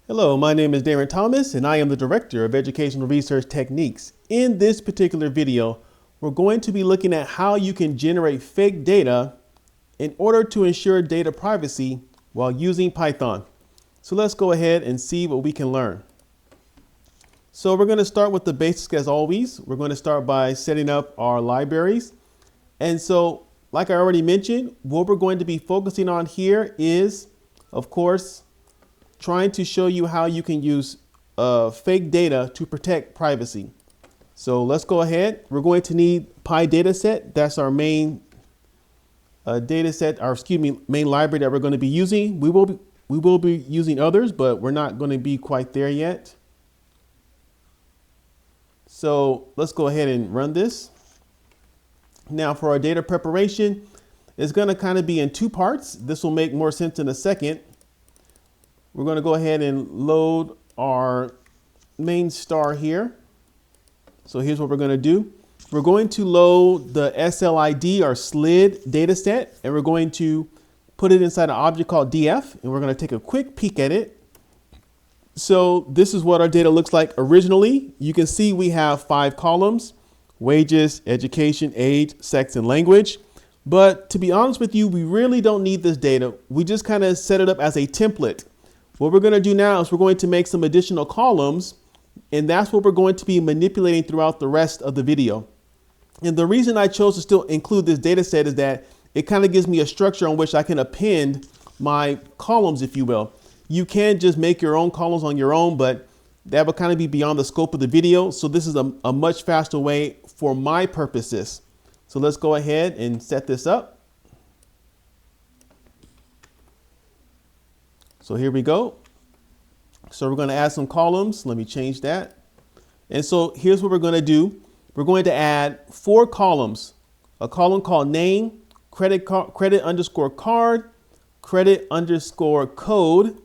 Hello, my name is Darren Thomas and I am the Director of Educational Research Techniques. In this particular video, we're going to be looking at how you can generate fake data in order to ensure data privacy while using Python. So let's go ahead and see what we can learn. So we're going to start with the basics as always. We're going to start by setting up our libraries. And so, like I already mentioned, what we're going to be focusing on here is, of course, trying to show you how you can use fake data to protect privacy. So let's go ahead. We're going to need PyDataset. That's our main main library that we're going to be using. We will be using others, but we're not going to be quite there yet. So let's go ahead and run this. Now for our data preparation, it's going to kind of be in two parts. This will make more sense in a second. We're going to go ahead and load our main star here. So here's what we're going to do. We're going to load the SLID or SLID data set, and we're going to put it inside an object called DF, and we're going to take a quick peek at it. So this is what our data looks like originally. You can see we have 5 columns: wages, education, age, sex, and language. But to be honest with you, we really don't need this data. We just kind of set it up as a template. What we're going to do now is we're going to make some additional columns, and that's what we're going to be manipulating throughout the rest of the video. And the reason I chose to still include this data set is that it kind of gives me a structure on which I can append my columns, if you will. You can just make your own columns on your own, but that would kind of be beyond the scope of the video. So this is a much faster way for my purposes. So let's go ahead and set this up. So here we go. So we're going to add some columns. Let me change that. And so here's what we're going to do. We're going to add 4 columns: a column called name, credit underscore card, credit underscore code,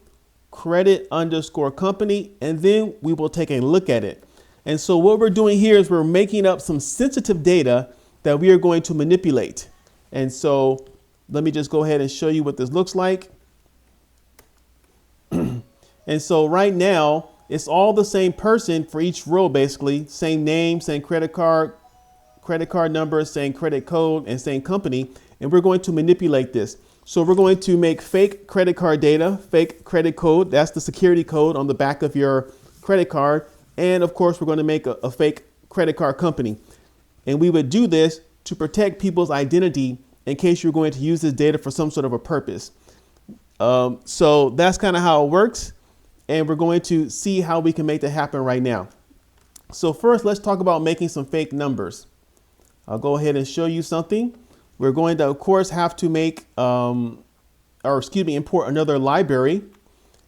credit underscore company, and then we will take a look at it. And so what we're doing here is we're making up some sensitive data that we are going to manipulate. And so let me just go ahead and show you what this looks like. And so right now, it's all the same person for each row, basically. Same name, same credit card number, same credit code, and same company. And we're going to manipulate this. So we're going to make fake credit card data, fake credit code. That's the security code on the back of your credit card. And of course, we're going to make a fake credit card company. And we would do this to protect people's identity in case you're going to use this data for some sort of a purpose. So that's kind of how it works. And we're going to see how we can make that happen right now. So first, let's talk about making some fake numbers. I'll go ahead and show you something. We're going to, of course, have to make, import another library.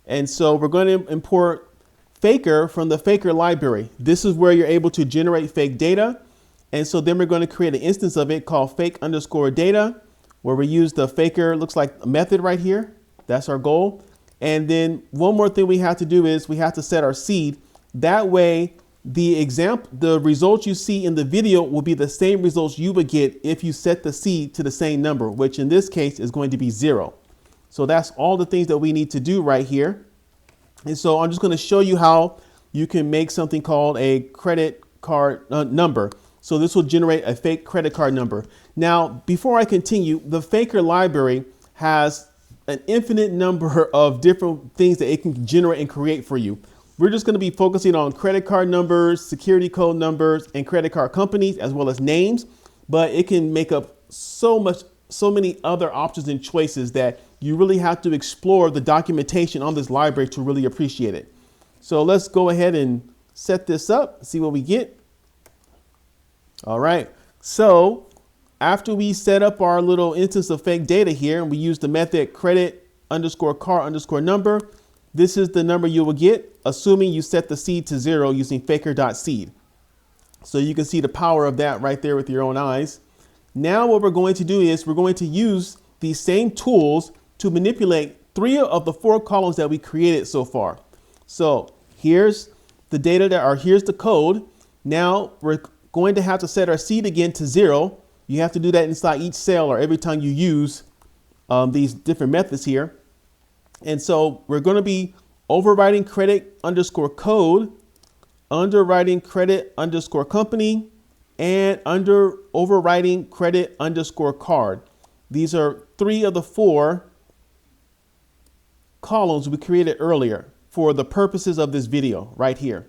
And so we're going to import Faker from the Faker library. This is where you're able to generate fake data. And so then we're going to create an instance of it called fake underscore data, where we use the Faker, looks like method right here. That's our goal. And then one more thing we have to do is we have to set our seed. That way, the results you see in the video will be the same results you would get if you set the seed to the same number, which in this case is going to be 0. So that's all the things that we need to do right here. And so I'm just going to show you how you can make something called a credit card number. So this will generate a fake credit card number. Now, before I continue, the Faker library has an infinite number of different things that it can generate and create for you. We're just going to be focusing on credit card numbers, security code numbers, and credit card companies, as well as names. But it can make up so many other options and choices that you really have to explore the documentation on this library to really appreciate it. So let's go ahead and set this up, see what we get. All right. So after we set up our little instance of fake data here, and we use the method credit underscore car underscore number, this is the number you will get, assuming you set the seed to 0 using faker.seed. So you can see the power of that right there with your own eyes. Now what we're going to do is we're going to use these same tools to manipulate 3 of the 4 columns that we created so far. So here's the data here's the code. Now we're going to have to set our seed again to 0. You have to do that inside each cell or every time you use these different methods here. And so we're going to be overriding credit underscore code, underwriting credit underscore company, and overriding credit underscore card. These are 3 of the 4 columns we created earlier for the purposes of this video right here.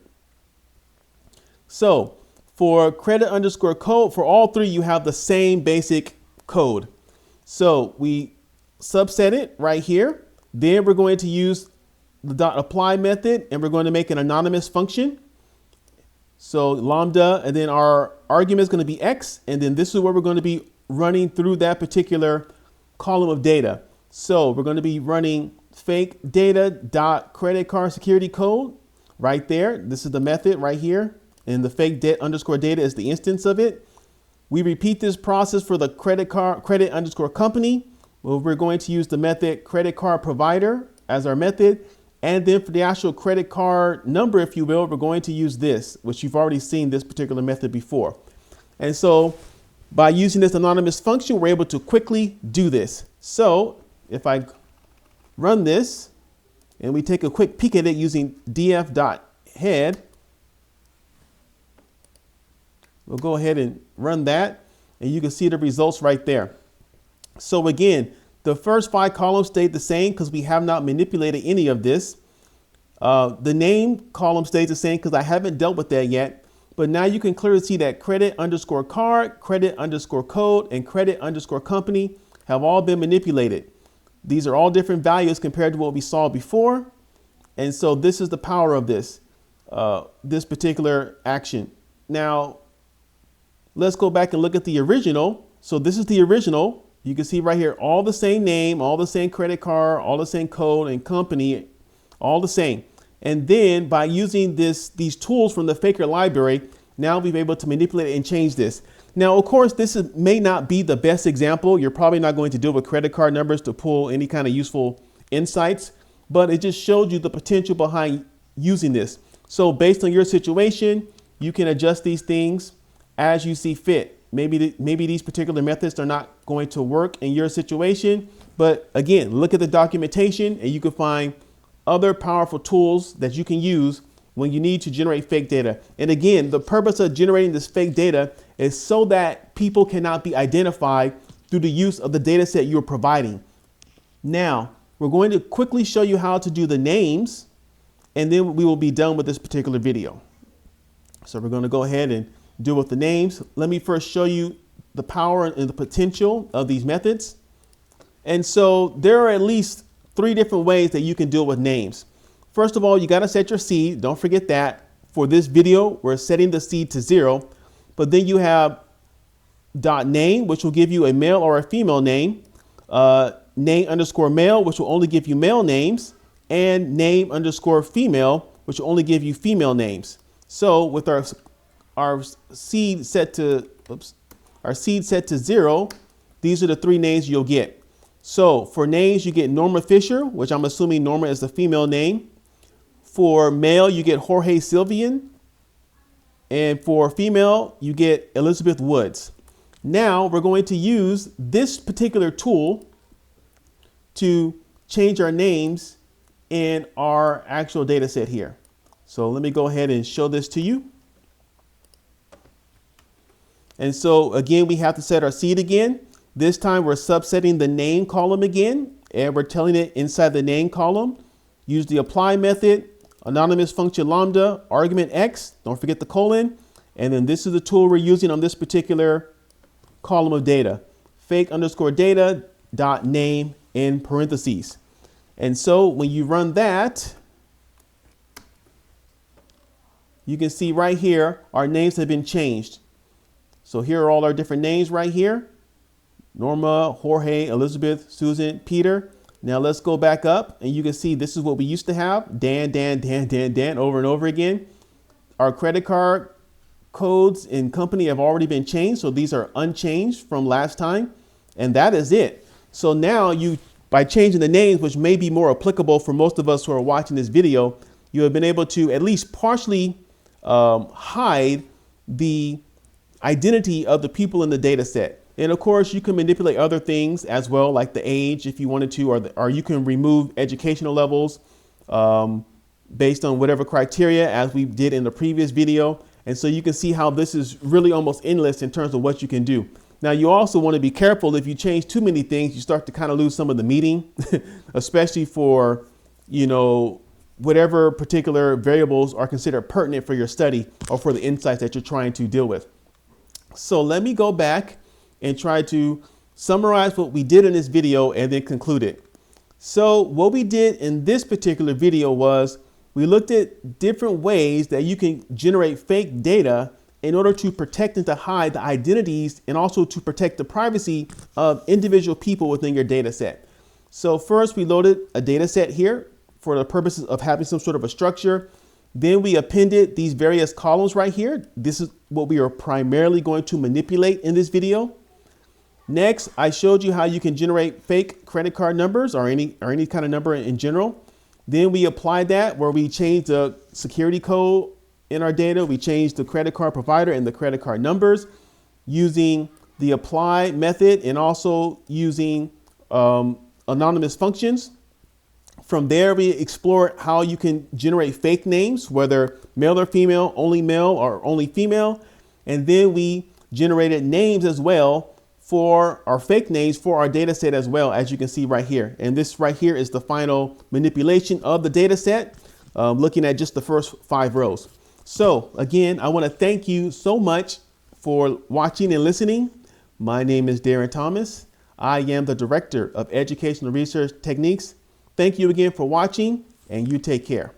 So for credit underscore code, for all 3, you have the same basic code. So we subset it right here. Then we're going to use the .apply method, and we're going to make an anonymous function. So lambda, and then our argument is going to be X, and then this is where we're going to be running through that particular column of data. So we're going to be running fake data dot credit card security code right there. This is the method right here, and the fake underscore data is the instance of it. We repeat this process for the credit underscore company. Well, we're going to use the method credit card provider as our method. And then for the actual credit card number, if you will, we're going to use this, which you've already seen this particular method before. And so by using this anonymous function, we're able to quickly do this. So if I run this and we take a quick peek at it using df.head, we'll go ahead and run that, and you can see the results right there. So again, the first 5 columns stayed the same because we have not manipulated any of this. The name column stays the same because I haven't dealt with that yet. But now you can clearly see that credit underscore card, credit underscore code, and credit underscore company have all been manipulated. These are all different values compared to what we saw before. And so this is the power of this particular action. Now, let's go back and look at the original. So this is the original. You can see right here, all the same name, all the same credit card, all the same code and company, all the same. And then by using these tools from the Faker library, now we've been able to manipulate and change this. Now, of course, may not be the best example. You're probably not going to deal with credit card numbers to pull any kind of useful insights, but it just showed you the potential behind using this. So based on your situation, you can adjust these things as you see fit. Maybe these particular methods are not going to work in your situation, but again, look at the documentation and you can find other powerful tools that you can use when you need to generate fake data. And again, the purpose of generating this fake data is so that people cannot be identified through the use of the data set you're providing. Now, we're going to quickly show you how to do the names, and then we will be done with this particular video. So we're going to go ahead and deal with the names. Let me first show you the power and the potential of these methods. And so there are at least 3 different ways that you can deal with names. First of all, you got to set your seed. Don't forget that. For this video, we're setting the seed to 0. But then you have .name, which will give you a male or a female name. Name underscore male, which will only give you male names. And name underscore female, which will only give you female names. So with our seed set to 0, these are the 3 names you'll get. So for names, you get Norma Fisher, which I'm assuming Norma is the female name. For male, you get Jorge Sylvian. And for female, you get Elizabeth Woods. Now we're going to use this particular tool to change our names in our actual data set here. So let me go ahead and show this to you. And so again, we have to set our seed again. This time we're subsetting the name column again, and we're telling it inside the name column, use the apply method, anonymous function lambda, argument X, don't forget the colon. And then this is the tool we're using on this particular column of data, fake underscore data dot name in parentheses. And so when you run that, you can see right here, our names have been changed. So here are all our different names right here. Norma, Jorge, Elizabeth, Susan, Peter. Now let's go back up and you can see this is what we used to have. Dan, Dan, Dan, Dan, Dan, over and over again. Our credit card codes and company have already been changed. So these are unchanged from last time. And that is it. So now by changing the names, which may be more applicable for most of us who are watching this video, you have been able to at least partially hide the identity of the people in the data set. And of course, you can manipulate other things as well, like the age if you wanted to, or you can remove educational levels based on whatever criteria, as we did in the previous video. And so you can see how this is really almost endless in terms of what you can do. Now, you also want to be careful. If you change too many things, you start to kind of lose some of the meaning, especially for, whatever particular variables are considered pertinent for your study or for the insights that you're trying to deal with. So let me go back and try to summarize what we did in this video and then conclude it. So what we did in this particular video was we looked at different ways that you can generate fake data in order to protect and to hide the identities and also to protect the privacy of individual people within your data set. So first we loaded a data set here for the purposes of having some sort of a structure. Then we appended these various columns right here. This is what we are primarily going to manipulate in this video. Next, I showed you how you can generate fake credit card numbers or any kind of number in general. Then we applied that where we changed the security code in our data. We changed the credit card provider and the credit card numbers using the apply method and also using anonymous functions. From there, we explored how you can generate fake names, whether male or female, only male or only female. And then we generated names as well for our fake names for our data set as well, as you can see right here. And this right here is the final manipulation of the data set, looking at just the first 5 rows. So again, I want to thank you so much for watching and listening. My name is Darren Thomas. I am the Director of Educational Research Techniques. Thank you again for watching, and you take care.